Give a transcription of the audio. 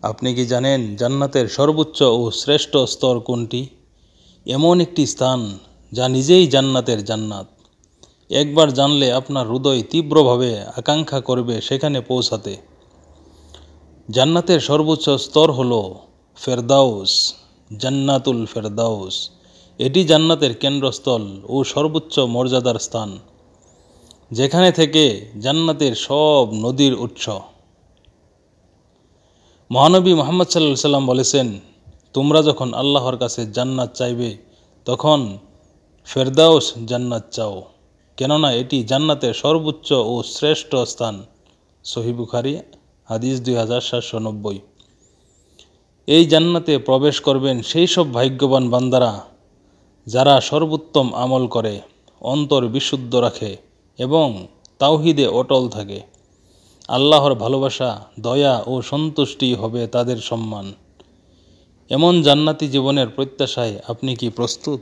আপনি কি জানেন জান্নাতের সর্বোচ্চ ও শ্রেষ্ঠ স্তর কোনটি? এমন একটি স্থান যা নিজেই জান্নাতের জান্নাত। একবার জানলে আপনার হৃদয় তীব্রভাবে আকাঙ্ক্ষা করবে সেখানে পৌঁছাতে। জান্নাতের সর্বোচ্চ স্তর হল ফেরদাউস, জান্নাতুল ফেরদাউস। এটি জান্নাতের কেন্দ্রস্থল ও সর্বোচ্চ মর্যাদার স্থান, যেখানে থেকে জান্নাতের সব নদীর উৎস। মহানবী মুহাম্মদ সাল্লাল্লাহু আলাইহি সাল্লাম বলেছেন, তোমরা যখন আল্লাহর কাছে জান্নাত চাইবে তখন ফেরদাউস জান্নাত চাও, কেননা এটি জান্নাতের সর্বোচ্চ ও শ্রেষ্ঠ স্থান। সহিহ বুখারী হাদিস 2790। এই জান্নাতে প্রবেশ করবেন সেই সব ভাগ্যবান বান্দারা যারা সর্বোত্তম আমল করে, অন্তর বিশুদ্ধ রাখে এবং তাওহীদে অটল থাকে। আল্লাহর ভালোবাসা, দয়া ও সন্তুষ্টি হবে তাদের সম্মান। এমন জান্নাতি জীবনের প্রত্যাশায় আপনি কি প্রস্তুত?